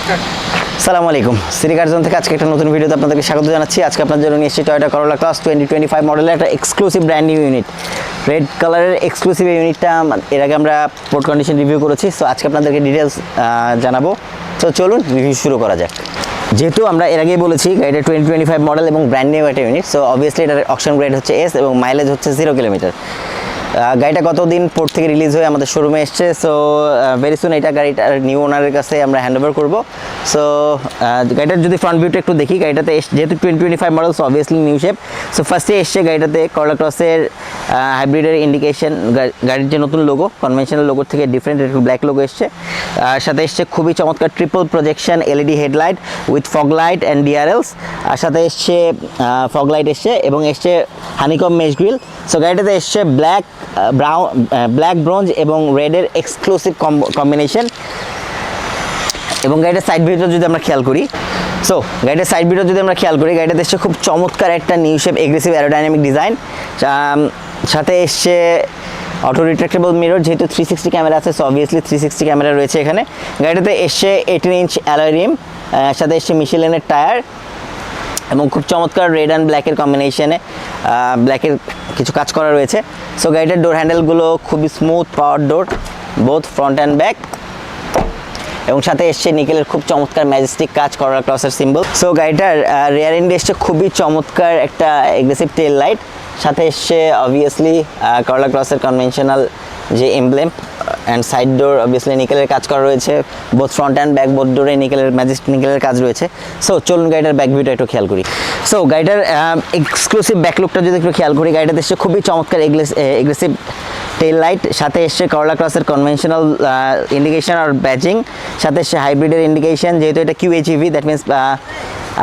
আসসালামু আলাইকুম, সিটি কার জোন থেকে আজকে একটা নতুন ভিডিওতে আপনাদেরকে স্বাগত জানাচ্ছি। আজকে আপনার জন্য নিয়ে এসেছি টয়োটা করোলা ক্রস 2025 মডেলের একটা exclusive brand new unit. Red কালারের এক্সক্লুসিভ ইউনিটটা এর আগে আমরা পোর্ট কন্ডিশন রিভিউ করেছি, সো আজকে আপনাদেরকে ডিটেলস জানাবো। তো চলুন রিভিউ শুরু করা যাক। যেহেতু আমরা এর আগেই বলেছি গাড়িটা 2025 মডেল এবং ব্র্যান্ড নিউ একটা ইউনিট, সো অবভিয়াসলি এটার অকশন গ্রেড হচ্ছে এস এবং মাইলেজ হচ্ছে 0 কিলোমিটার। গাড়িটা কতদিন পোর্ট থেকে রিলিজ হয়ে আমাদের শোরুমে এসছে, সো ভেরি সুন এটা গাড়িটার নিউ ওনারের কাছে আমরা হ্যান্ড ওভার করবো। সো গাড়িটার যদি ফ্রন্ট ভিউটা একটু দেখি, গাড়িটাতে যেহেতু 2025 model, so obviously new shape. So ফার্স্টে এসছে গাড়িটাতে করোলা ক্রসের হাইব্রিডের ইন্ডিকেশন, গাড়ির যে নতুন লোগো, কনভেনশনাল লোগোর থেকে ডিফারেন্ট একটু ব্ল্যাক লোগো এসছে। আর সাথে এসছে খুবই চমৎকার triple projection LED headlight with fog light and DRLs. আর সাথে এসছে ফগ লাইট এসছে এবং এসছে হানিকম মেশ গ্রিল। সো গাড়িটাতে এসছে ব্ল্যাক ব্রোঞ্জ এবং রেডের এক্সক্লুসিভ কম্বিনেশন। এবং গাড়িটার সাইড ভিউটা যদি আমরা খেয়াল করি, সো গাড়িটার সাইড ভিউটা যদি আমরা খেয়াল করি, গাড়িটাতে এসছে খুব চমৎকার একটা new shape aggressive aerodynamic design. সাথে এসছে অটো রিট্রাক্টেবল মিরর, যেহেতু 360 ক্যামেরা আছে, সো অবভিয়াসলি 360 ক্যামেরা রয়েছে এখানে। গাড়িটাতে এসছে 18 ইঞ্চ অ্যালয় রিম, সাথে এসছে মিশেলিনের টায়ার এবং খুব চমৎকার রেড অ্যান্ড ব্ল্যাকের কম্বিনেশনে ব্ল্যাকের কিছু কাজ করা রয়েছে। সো গাড়িটার ডোর হ্যান্ডেলগুলো খুবই smooth power door, both front and back. এবং সাথে এসছে নিকেলের খুব চমৎকার ম্যাজেস্টিক কাজ করোলা ক্রসের সিম্বল। সো গাড়িটার রেয়ার এন্ডে এসছে খুবই চমৎকার একটা এগ্রেসিভ টেল লাইট। সাথে এসছে অবভিয়াসলি করোলা ক্রসের কনভেনশনাল যে emblem and side door obviously নিকেলের কাজ করা রয়েছে, both front and back both ডোরে নিকেলের ম্যাজেস্টিক নিকেলের কাজ রয়েছে। সো চলুন গাড়িটার ব্যাক ভিউটা একটু খেয়াল করি। সো গাড়িটার এক্সক্লুসিভ ব্যাক লুকটা যদি একটু খেয়াল করি, গাড়িটাতে এসছে খুবই চমৎকার এগ্রেসিভ টেল লাইট। সাথে এসছে করোলা ক্রসের কনভেনশনাল ইন্ডিকেশন আর ব্যাচিং। সাথে এসছে হাইব্রিডের ইন্ডিকেশন, যেহেতু এটা QHEV, that means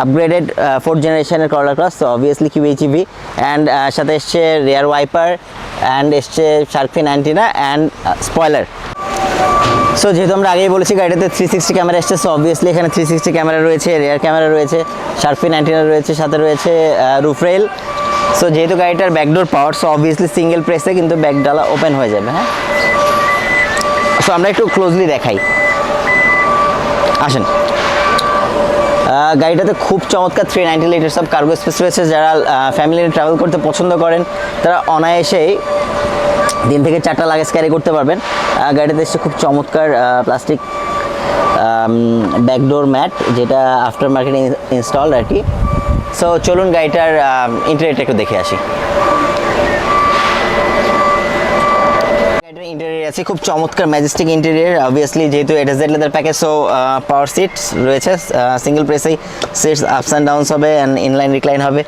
upgraded 4th জেনারেশনের Corolla Cross, so obviously QHEV। And সাথে এসছে রেয়ার ওয়াইপার অ্যান্ড এসছে shark fin antenna and spoiler. So যেহেতু আমরা আগেই বলেছি গাড়িটাতে 360 ক্যামেরা এসছে, সো অবভিয়াসলি এখানে 360 ক্যামেরা রয়েছে, রেয়ার ক্যামেরা রয়েছে, শার্ক ফিন অ্যান্টিনা রয়েছে, সাথে রয়েছে রুফ রেল। সো যেহেতু গাড়িটার ব্যাকডোর পাওয়ার, সো অবভিয়াসলি সিঙ্গেল প্রেসে কিন্তু ব্যাক ডালা ওপেন হয়ে যাবে। হ্যাঁ, সো আমরা একটু ক্লোজলি দেখাই, আসেন। গাড়িটাতে খুব চমৎকার 390 লিটার্স অফ কার্গো স্পেস রয়েছে। যারা ফ্যামিলি ট্রাভেল করতে পছন্দ করেন তারা অনায়াসেই 3 থেকে 4টা লাগেজ ক্যারি করতে পারবেন। গাড়িতে এসে খুব চমৎকার প্লাস্টিক ব্যাকডোর ম্যাট, যেটা আফটার মার্কেট ইনস্টলড আর কি। সো চলুন গাড়িটার ইন্টেরিয়রটা একটু দেখে আসি। ইন্টেরিয়র আছে খুব চমৎকার ম্যাজেস্টিক ইন্টেরিয়র, অবভিয়াসলি যেহেতু এটা Z leather package, so power seats রয়েছে, সিঙ্গেল প্রেসেই সিটস আপস অ্যান্ড ডাউনস হবে অ্যান্ড ইনলাইন রিক্লাইন হবে।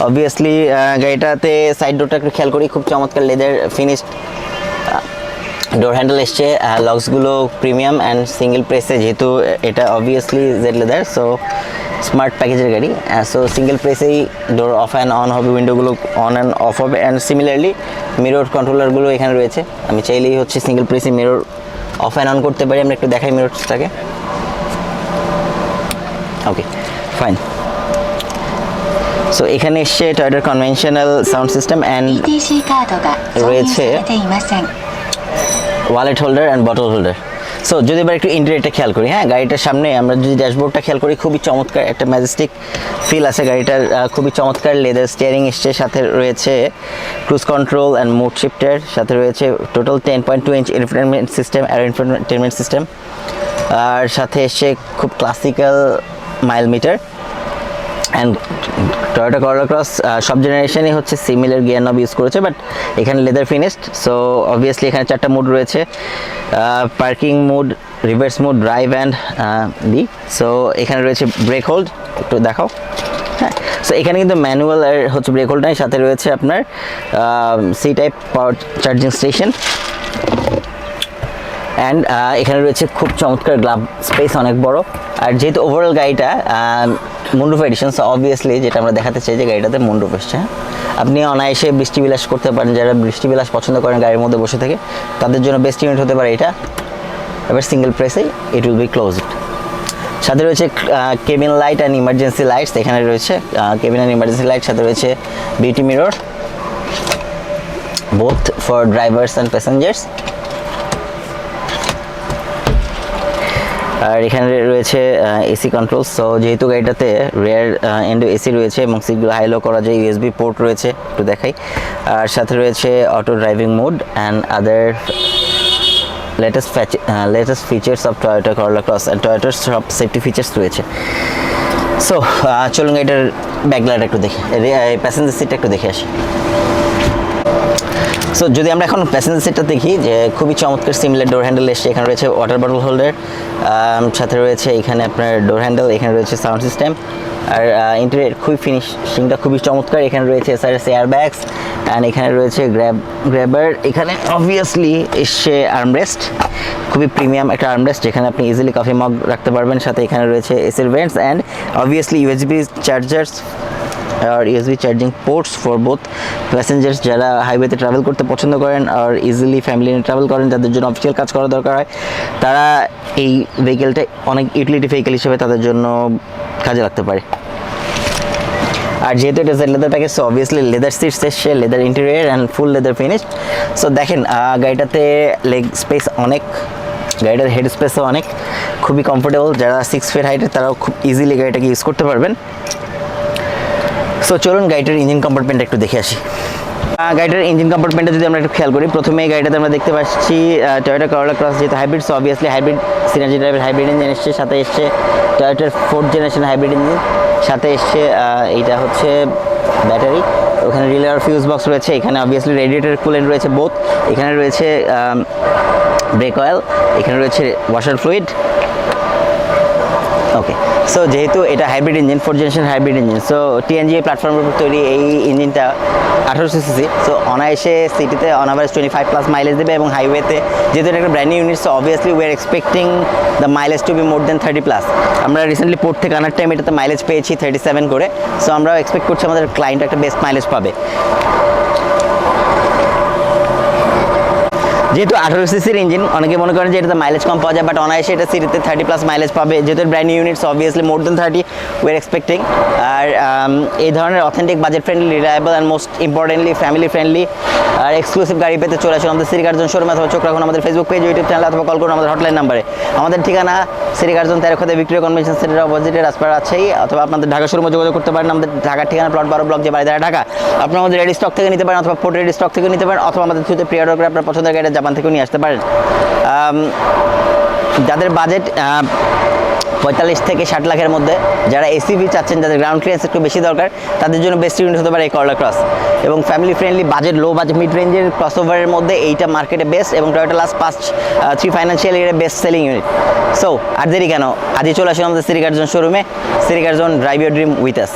অবভিয়াসলি গাড়িটাতে সাইড ডোরটা একটু খেয়াল করি, খুব চমৎকার লেদার ফিনিশড ডোর হ্যান্ডেল এসছে, লকসগুলো প্রিমিয়াম অ্যান্ড সিঙ্গেল প্রেসে, যেহেতু এটা obviously Z leather, so smart প্যাকেজের গাড়ি। সো সিঙ্গেল প্রেসেই ডোর অফ অ্যান্ড অন হবে, উইন্ডোগুলো অন অ্যান্ড অফ হবে। অ্যান্ড সিমিলারলি মিরর কন্ট্রোলারগুলো এখানে রয়েছে, আমি চাইলেই হচ্ছে সিঙ্গেল প্রেসে মিরর অফ অ্যান্ড অন করতে পারি। আমরা একটু দেখাই মিররটাকে। ওকে, ফাইন। সো এখানে এসছে টয়োটার কনভেনশনাল সাউন্ড সিস্টেম অ্যান্ড রয়েছে wallet holder and bottle holder. So যদি এবার একটু ইন্টেরিয়রটা খেয়াল করি, হ্যাঁ, গাড়িটার সামনে আমরা যদি ড্যাশবোর্ডটা খেয়াল করি, খুবই চমৎকার একটা ম্যাজেস্টিক ফিল আছে গাড়িটার। খুবই চমৎকার লেদার স্টিয়ারিং এসছে, সাথে রয়েছে cruise control and mode shifter, সাথে রয়েছে total 10.2 inch infotainment system, infotainment system. আর সাথে এসছে খুব classical mile meter. And Toyota Corolla Cross সব জেনারেশনই হচ্ছে সিমিলার গিয়ার নব ইউজ করেছে, বাট এখানে লেদার ফিনিশড। সো অবভিয়াসলি এখানে 4টা মোড রয়েছে, parking mode, reverse mode, drive and D. So এখানে রয়েছে ব্রেক হোল্ড, একটু দেখাও। হ্যাঁ, সো এখানে কিন্তু ম্যানুয়াল আর হচ্ছে ব্রেক হোল্ড নাই, সাথে রয়েছে আপনার C type power charging station. And এখানে রয়েছে খুব চমৎকার গ্লাভ স্পেস, অনেক বড়। আর যেহেতু ওভারঅল গাড়িটা মুন্ডুফ এডিশন, সো অবভিয়াসলি যেটা আমরা দেখাতে চাই যে গাড়িটাতে মুন্ডুফ এসছে। আপনি অনায়াসে বৃষ্টি বিলাস করতে পারেন, যারা বৃষ্টি বিলাস পছন্দ করেন গাড়ির মধ্যে বসে থেকে, তাদের জন্য বেস্ট ইউনিট হতে পারে এটা। এবার সিঙ্গেল প্রেসেই ইট উইল বি ক্লোজড। সাথে রয়েছে cabin light and emergency lights, এখানে রয়েছে কেবিন অ্যান্ড ইমার্জেন্সি লাইট, সাথে রয়েছে beauty mirror, both for drivers and passengers. আর এখানে রয়েছে এসি কন্ট্রোল। সো যেহেতু গাড়িটাতে রেয়ার এন্ড এসি রয়েছে এবং সিটগুলো হাই লো করা যায়, ইউএসবি পোর্ট রয়েছে, একটু দেখাই। আর সাথে রয়েছে auto driving mode and other latest features of Toyota Corolla Cross and টয়োটার সব সেফটি ফিচার্স রয়েছে। সো চলুন এটার ব্যাকলাইট একটু দেখি, প্যাসেঞ্জার সিটটা একটু দেখে আসি। সো যদি আমরা এখন প্যাসেঞ্জার সিটটা দেখি, যে খুবই চমৎকার সিমিলার ডোর হ্যান্ডেল এসছে। এখানে রয়েছে ওয়াটার বটল হোল্ডার, সাথে রয়েছে এখানে আপনার ডোর হ্যান্ডেল, এখানে রয়েছে সাউন্ড সিস্টেম। আর ইন্টেরিয়র খুবই ফিনিশিংটা খুবই চমৎকার। এখানে রয়েছে এসআরএস এয়ার ব্যাগস অ্যান্ড এখানে রয়েছে গ্র্যাবার। এখানে অবভিয়াসলি এসছে আর্মরেস্ট, খুবই প্রিমিয়াম একটা আর্মরেস্ট, যেখানে আপনি ইজিলি কফি মগ রাখতে পারবেন। সাথে এখানে রয়েছে এসির vents and obviously USB chargers আর USB charging ports for both passengers যারা হাইওয়েতে ট্রাভেল করতে পছন্দ করেন আর ইজিলি ফ্যামিলি নিয়ে ট্রাভেল করেন, যাদের জন্য অফিসিয়াল কাজ করা দরকার হয়, তারা এই ভেহিকেলটা অনেক ইউটিলিটি ভেহিকেল হিসেবে তাদের জন্য কাজে লাগতে পারে। আর যেহেতু এটা Z leather package, so obviously leather seats এসছে, leather interior and full leather finish. So দেখেন গাড়িটাতে লেগ স্পেস অনেক, গাড়িটার হেড স্পেসও অনেক, খুবই কমফোর্টেবল। যারা 6 ফিট হাইটের তারাও খুব ইজিলি গাড়িটাকে ইউজ করতে পারবেন। সো চলুন গাড়িটার ইঞ্জিন কম্পার্টমেন্ট একটু দেখে আসি। গাড়িটার ইঞ্জিন কম্পার্টমেন্টে যদি আমরা একটু খেয়াল করি, প্রথমে গাড়িটাতে আমরা দেখতে পাচ্ছি টয়োটা করোলা ক্রস যেহেতু hybrid, so obviously hybrid synergy টাইপের হাইব্রিড ইঞ্জিন এসছে। সাথে এসছে টয়োটার 4th জেনারেশন হাইব্রিড ইঞ্জিন, সাথে এসছে এইটা হচ্ছে ব্যাটারি। ওখানে রিলে আর ফিউজ বক্স রয়েছে, এখানে অবভিয়াসলি রেডিয়েটর কুলেন্ট রয়েছে বোথ, এখানে রয়েছে ব্রেক অয়েল, এখানে রয়েছে ওয়াশার ফ্লুইড। ওকে, সো যেহেতু এটা hybrid engine, 4th generation hybrid engine, so TNGA প্ল্যাটফর্মের উপর তৈরি এই ইঞ্জিনটা 1800 সিসি। সো অনায়াসে সিটিতে অন অ্যাভারেজ 25+ মাইলেজ দেবে এবং হাইওয়েতে যেহেতু এটা একটা brand new unit, so obviously we are expecting the mileage to be more than 30+। আমরা রিসেন্টলি পোর্ট থেকে আনার টাইম এটাতে মাইলেজ পেয়েছি 37 করে। সো আমরা এক্সপেক্ট করছি আমাদের ক্লায়েন্ট একটা বেস্ট মাইলেজ পাবে। যেহেতু 18 সিসির ইঞ্জিন, অনেকে মনে করেন যে এটাতে মাইলেজ কম পাওয়া যায়, বাট অনায়াসে এটা সিটিতে 30+ মাইলেজ পাবে। যেহেতু brand units obviously more than 30 we are expecting. আর এই ধরনের authentic, budget friendly, reliable and most importantly family friendly আর এক্সক্লুসিভ গাড়ি পেতে চলে আসুন আমাদের সিটি কার্জন শোরুমে, অথবা চোখ রাখুন আমাদের ফেসবুক পেজ, ইউটিউব চ্যানেল, অথবা কল করুন আমাদের হটলাইন নাম্বারে। আমাদের ঠিকানা সিটি কার্জন 13 খোদা ভিক্টোরিয়া কনভেনশন সেন্টারের অপোজিটে রাজপাড়া আছেই, অথবা আপনাদের ঢাকা শোরুমে যোগাযোগ করতে পারেন। আমাদের ঢাকার ঠিকানা প্লট 12 ব্লক যে বাড়িধারা ঢাকা। আপনারা আমাদের রেডি স্টক থেকে নিতে পারেন, অথবা পোর্ট রেডি স্টক থেকে নিতে পারেন, অথবা আমাদের থ্রুতে প্রি অর্ডার করে আপনার পছন্দের গাড়িটা জাপান থেকেও নিয়ে আসতে পারেন। যাদের বাজেট 45 থেকে 60 লাখের মধ্যে, যারা এসইভি চাচ্ছেন, যাদের গ্রাউন্ড ক্লিয়ারেন্স একটু বেশি দরকার, তাদের জন্য বেস্ট ইউনিট হতে পারে এই করোলা ক্রস। এবং family friendly budget, low budget mid রেঞ্জের ক্রসওভারের মধ্যে এইটা মার্কেটে বেস্ট এবং টয়োটা লাস্ট 3 ফাইন্যান্সিয়াল ইয়ারে বেস্ট সেলিং ইউনিট। সো আর দেরি কেন, আজই চলে আসুন আমাদের সিটি কার্জন শোরুমে। City Curzon, drive your dream with us.